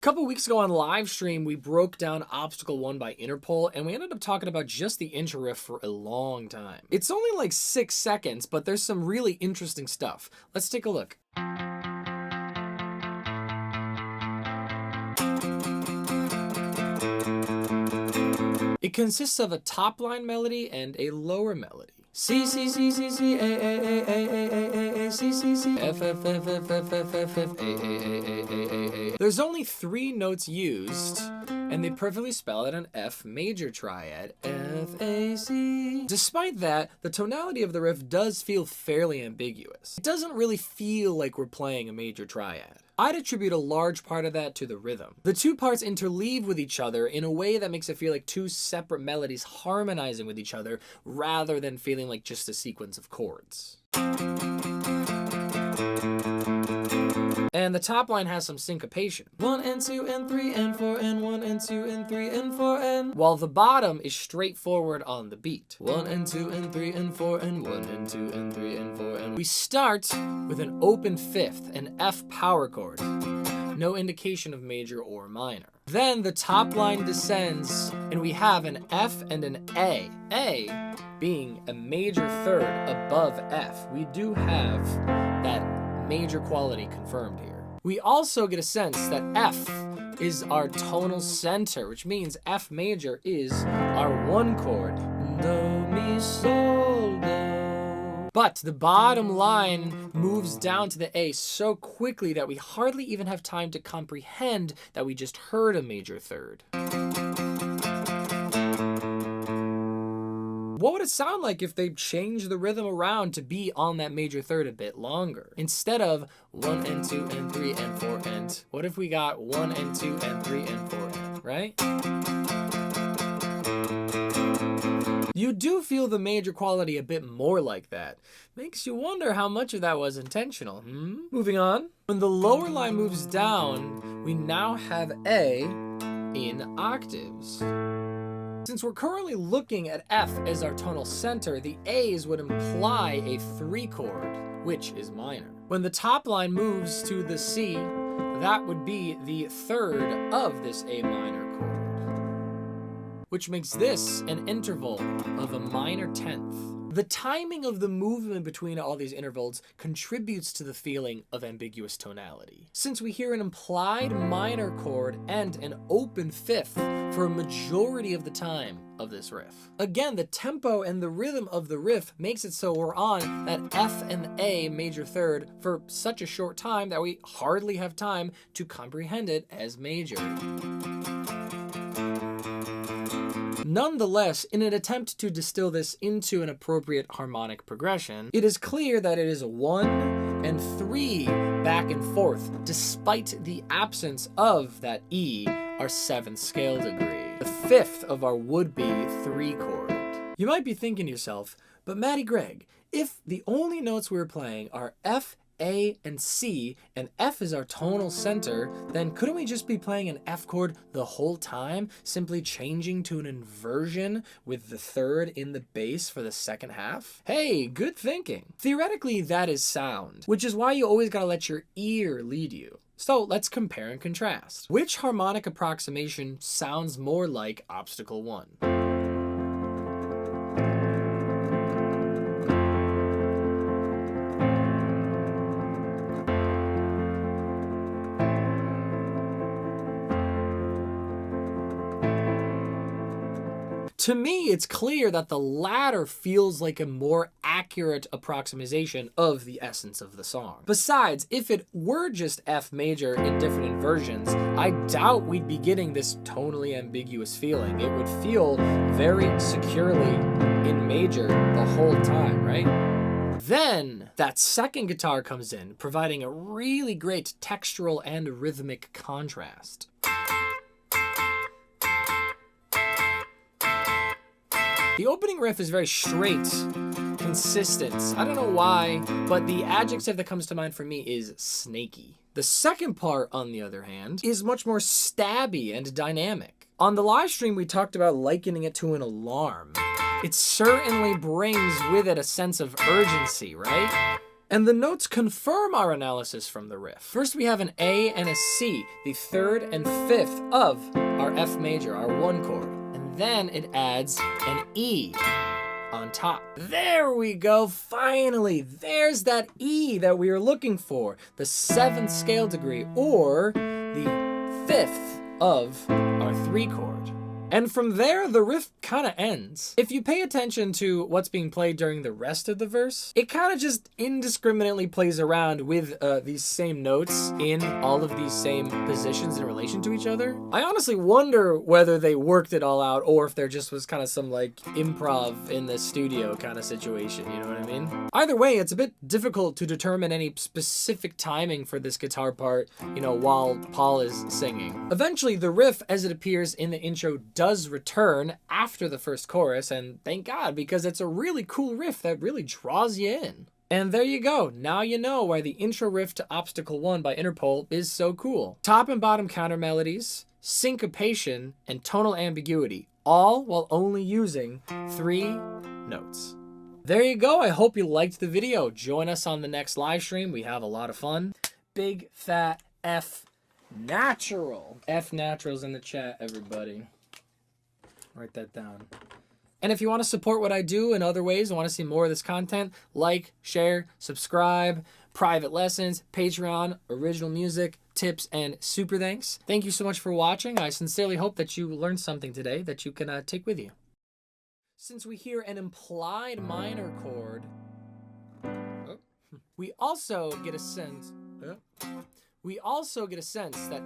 A couple weeks ago on live stream, we broke down Obstacle 1 by Interpol, and we ended up talking about just the intro riff for a long time. It's only like 6 seconds, but there's some really interesting stuff. Let's take a look. It consists of a top line melody and a lower melody. C C C C C A A A A A A C C C F F F F F F F F A A A A A. There's only 3 notes used, and they perfectly spell out an F major triad, F A C. Despite that, the tonality of the riff does feel fairly ambiguous. It doesn't really feel like we're playing a major triad. I'd attribute a large part of that to the rhythm. The 2 parts interleave with each other in a way that makes it feel like 2 separate melodies harmonizing with each other rather than feeling like just a sequence of chords. And the top line has some syncopation. 1 and 2 and 3 and 4 and 1 and 2 and 3 and 4 and... While the bottom is straightforward on the beat. 1 and 2 and 3 and 4 and 1 and 2 and 3 and 4 and... We start with an open 5th, an F power chord. No indication of major or minor. Then the top line descends and we have an F and an A. A being a major 3rd above F. We do have that major quality confirmed here. We also get a sense that F is our tonal center, which means F major is our 1 chord. Do, mi, sol, do. But the bottom line moves down to the A so quickly that we hardly even have time to comprehend that we just heard a major 3rd. What would it sound like if they changed the rhythm around to be on that major 3rd a bit longer? Instead of 1 and 2 and 3 and 4 and, what if we got 1 and 2 and 3 and 4 and, right? You do feel the major quality a bit more like that. Makes you wonder how much of that was intentional, Moving on. When the lower line moves down, we now have A in octaves. Since we're currently looking at F as our tonal center, the A's would imply a 3 chord, which is minor. When the top line moves to the C, that would be the 3rd of this A minor chord, which makes this an interval of a minor 10th. The timing of the movement between all these intervals contributes to the feeling of ambiguous tonality, since we hear an implied minor chord and an open 5th for a majority of the time of this riff. Again, the tempo and the rhythm of the riff makes it so we're on that F and A major 3rd for such a short time that we hardly have time to comprehend it as major. Nonetheless, in an attempt to distill this into an appropriate harmonic progression, it is clear that it is a 1 and 3 back and forth, despite the absence of that E, our 7th scale degree, the 5th of our would-be 3 chord. You might be thinking to yourself, but Matty Greg, if the only notes we're playing are F, A, and C, and F is our tonal center, then couldn't we just be playing an F chord the whole time, simply changing to an inversion with the 3rd in the bass for the 2nd half? Hey, good thinking. Theoretically, that is sound, which is why you always gotta let your ear lead you. So let's compare and contrast. Which harmonic approximation sounds more like Obstacle 1? To me, it's clear that the latter feels like a more accurate approximation of the essence of the song. Besides, if it were just F major in different inversions, I doubt we'd be getting this tonally ambiguous feeling. It would feel very securely in major the whole time, right? Then that 2nd guitar comes in, providing a really great textural and rhythmic contrast. The opening riff is very straight, consistent. I don't know why, but the adjective that comes to mind for me is snaky. The second part, on the other hand, is much more stabby and dynamic. On the live stream, we talked about likening it to an alarm. It certainly brings with it a sense of urgency, right? And the notes confirm our analysis from the riff. First we have an A and a C, the third and fifth of our F major, our 1 chord. And then it adds an E on top. There we go, finally! There's that E that we were looking for, the 7th scale degree, or the 5th of our 3 chord. And from there, the riff kind of ends. If you pay attention to what's being played during the rest of the verse, it kind of just indiscriminately plays around with these same notes in all of these same positions in relation to each other. I honestly wonder whether they worked it all out or if there just was kind of some like improv in the studio kind of situation, you know what I mean? Either way, it's a bit difficult to determine any specific timing for this guitar part, you know, while Paul is singing. Eventually, the riff, as it appears in the intro, does return after the first chorus, and thank God, because it's a really cool riff that really draws you in. And there you go. Now you know why the intro riff to Obstacle 1 by Interpol is so cool. Top and bottom counter melodies, syncopation, and tonal ambiguity, all while only using 3 notes. There you go. I hope you liked the video. Join us on the next live stream. We have a lot of fun. Big fat F natural. F naturals in the chat, everybody. Write that down. And if you want to support what I do in other ways and want to see more of this content, like, share, subscribe, private lessons, Patreon, original music, tips, and super thanks. Thank you so much for watching. I sincerely hope that you learned something today that you can take with you. Since we hear an implied minor chord, we also get a sense that